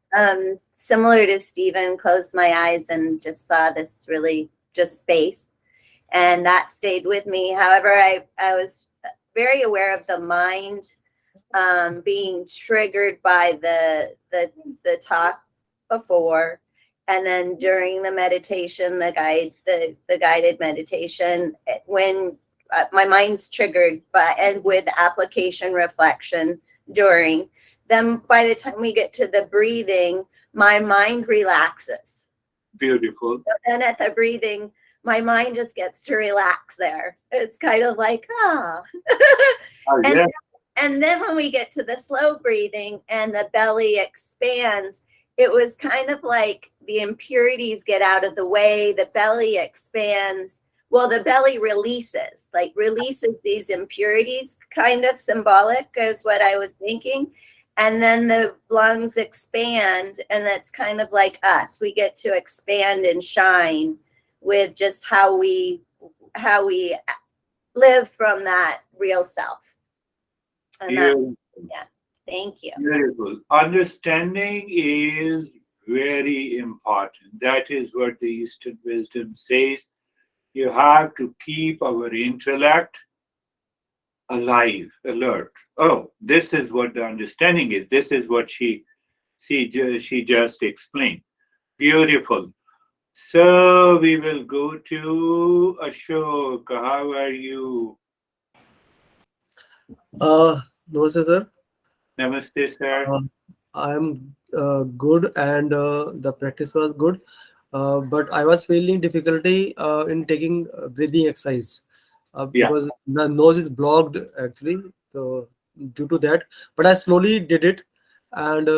Similar to Stephen, closed my eyes and just saw this really just space. and that stayed with me. However, I was very aware of the mind being triggered by the talk before, and then during the meditation, the guided meditation, when my mind's triggered by, and with application reflection during, then by the time we get to the breathing, my mind relaxes. Beautiful. And at the breathing, my mind just gets to relax there. It's kind of like, Oh, and, yeah. and then when we get to the slow breathing and the belly expands, it was kind of like the impurities get out of the way, the belly expands. Well, the belly releases these impurities, kind of symbolic is what I was thinking. And then the lungs expand, and that's kind of like us. We get to expand and shine with just how we live from that real self. And that's, Beautiful. yeah, thank you. Beautiful. Understanding is very important. That is what the Eastern wisdom says. You have to keep our intellect alive, alert. Oh, this is what the understanding is. This is what she just explained. Beautiful. So we will go to Ashok. How are you? Namaste, sir. Namaste, sir. I'm good, and the practice was good, but I was feeling difficulty in taking breathing exercise Yeah. because the nose is blocked actually. So due to that, but I slowly did it, and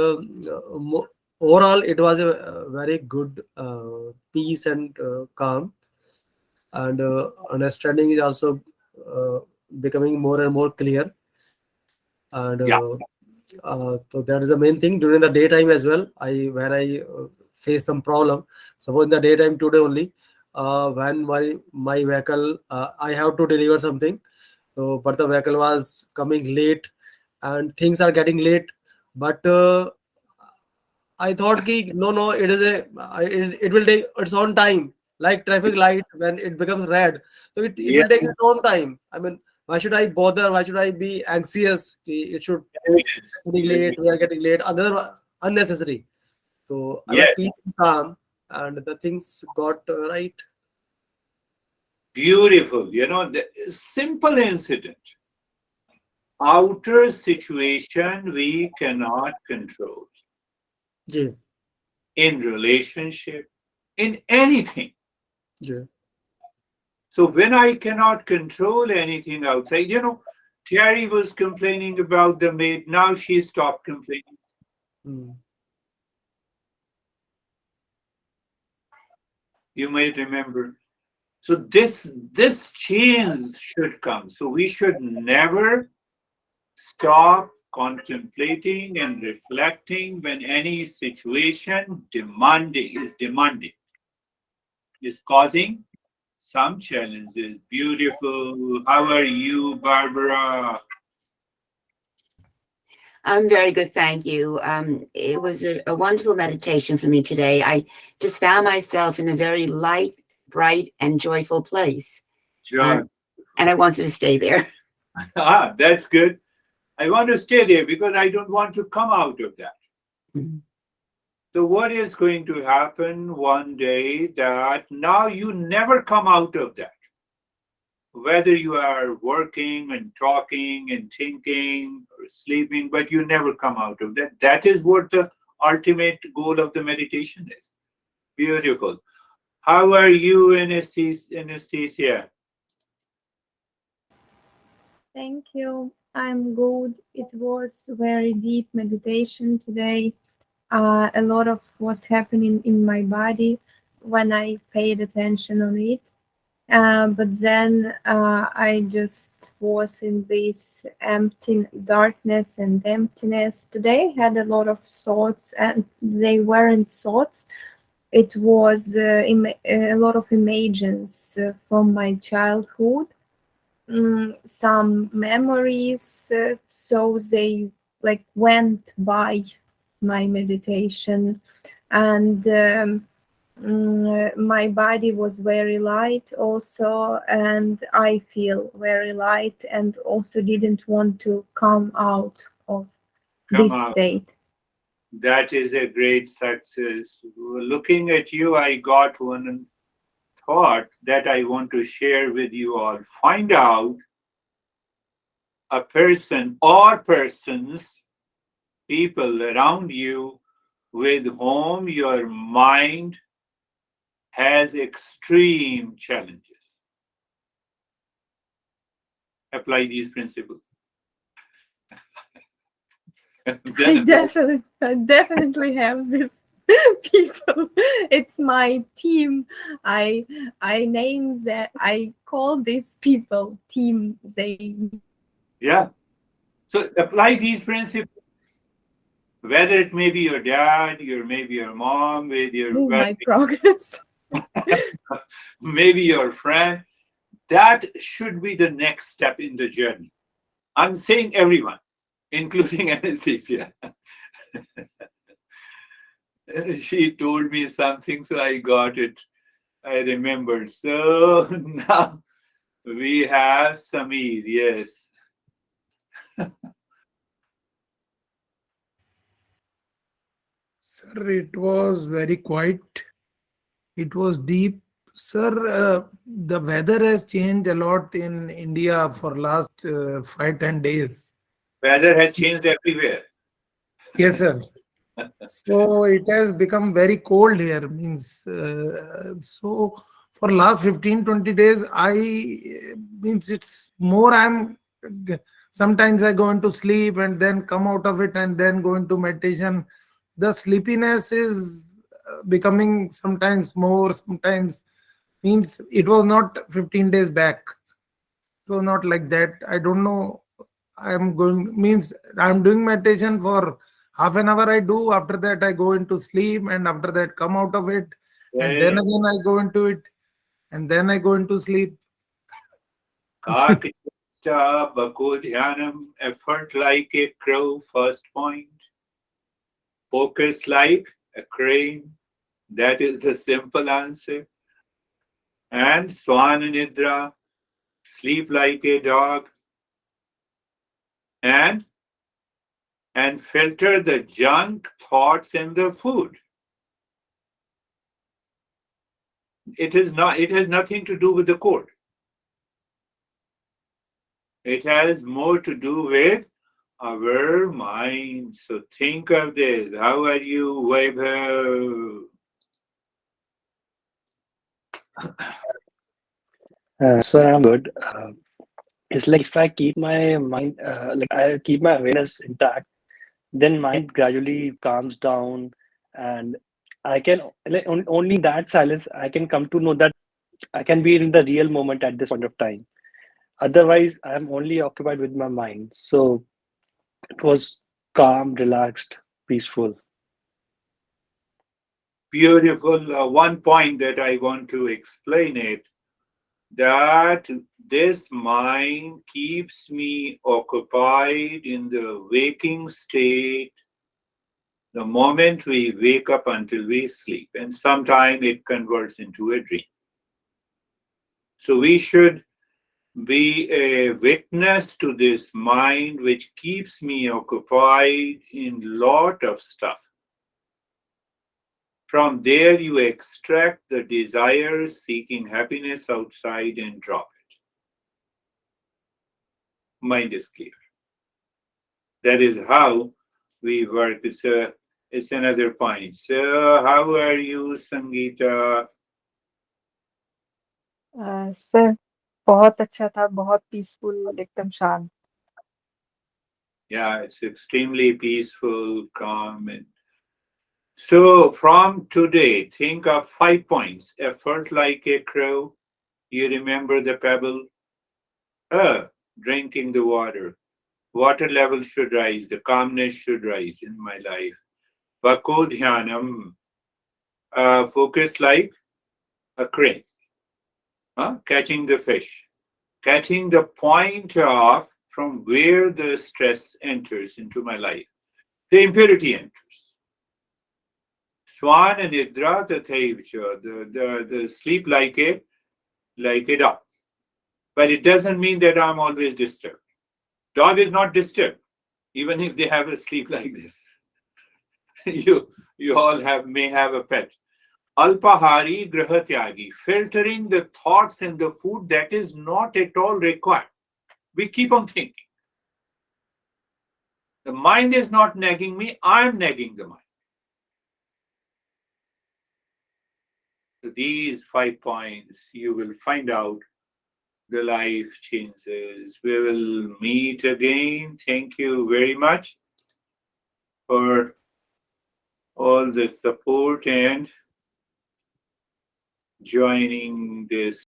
overall it was a very good peace and calm, and understanding is also uh, becoming more and more clear, and Yeah. so that is the main thing. During the daytime as well, when I face some problem, suppose in the daytime today only, when my vehicle, I have to deliver something, so but the vehicle was coming late and things are getting late, but I thought ki no, it is it will take its own time, like traffic light when it becomes red, so it Yeah. will take its own time. I mean, why should I bother? Why should I be anxious? It should Yes. getting late. We are getting late. Another unnecessary. So I was Yes. peace and calm, and the things got right. Beautiful. You know, the simple incident. Outer situation we cannot control. Yeah, In relationship, in anything. yeah. So when I cannot control anything outside, Terry was complaining about the maid. Now she stopped complaining. Mm. You might remember. So this change should come. So we should never stop contemplating and reflecting when any situation demanding, is causing some challenges. Beautiful. How are you, Barbara? I'm very good, thank you. It was a wonderful meditation for me today. I just found myself in a very light, bright, and joyful place. John. And I wanted to stay there. That's good. I want to stay there because I don't want to come out of that. Mhm. So what is going to happen one day that now you never come out of that? Whether you are working and talking and thinking or sleeping, but you never come out of that. That is what the ultimate goal of the meditation is. Beautiful. How are you, Anastasia? Thank you. I'm good. It was very deep meditation today. A lot of was happening in my body when I paid attention on it. But then I just was in this empty darkness and emptiness. Today I had a lot of thoughts, and they weren't thoughts. It was a lot of images from my childhood. Some memories, so they like went by my meditation, and My body was very light also, and I feel very light, and also didn't want to come out of Come this out. state. That is a great success. Looking at you, I got one thought that I want to share with you all. Find out a person or persons, people around you with whom your mind has extreme challenges. Apply these principles. I definitely have this people. It's my team. I name that. I call these people team. They Yeah. So apply these principles. Whether it may be your dad, maybe your mom, move my progress. maybe your friend, that should be the next step in the journey. I'm saying everyone, including anesthesia. She told me something, so I got it. I remembered. So now we have Sameer. Yes. Sir, it was very quiet. It was deep. Sir, the weather has changed a lot in India for last 5-10 days. Weather has changed everywhere. Yes, sir. So it has become very cold here. Means so for last 15-20 days, means it's more. Sometimes I go into sleep and then come out of it and then go into meditation. The sleepiness is becoming sometimes more, sometimes means it was not 15 days back. It was not like that. I don't know. I'm doing meditation for half an hour. I do. After that, I go into sleep, and after that, come out of it, and then Yes. again I go into it, and then I go into sleep. Kakita Bakodhyanam, effort like a crow, first point. Focus like a crane. That is the simple answer. And Swana Nidra, sleep like a dog. And filter the junk thoughts in the food. It has nothing to do with the code. It has more to do with our mind. So think of this. How are you, Vaibhav? So I'm good. It's like if I keep my mind, like I keep my awareness intact, then mind gradually calms down, and I can like only in that silence I can come to know that I can be in the real moment at this point of time. Otherwise, I'm only occupied with my mind. So it was calm, relaxed, peaceful. Beautiful. One point that I want to explain it, that this mind keeps me occupied in the waking state the moment we wake up until we sleep, and sometime it converts into a dream. So we should be a witness to this mind which keeps me occupied in lot of stuff. From there you extract the desires seeking happiness outside and drop it. Mind is clear. That is how we work. It's another point. So how are you, Sangeeta? Sir बहुत अच्छा था, बहुत peaceful, एकदम शांत। Yeah, it's extremely peaceful, calm. And so from today, think of 5 points. Effort like a crow. You remember the pebble? Drinking the water. Water level should rise. The calmness should rise in my life. Vakodhyanam. Focus like a crane. Catching the fish. Catching the point of from where the stress enters into my life. The impurity enters. Swana nidra tathaiva, the sleep like a dog. But it doesn't mean that I'm always disturbed. Dog is not disturbed, even if they have a sleep like this. you all may have a pet. Alpahari grahatyagi, filtering the thoughts and the food that is not at all required. We keep on thinking. The mind is not nagging me, I'm nagging the mind. So these 5 points, you will find out the life changes. We will meet again. Thank you very much for all the support and joining this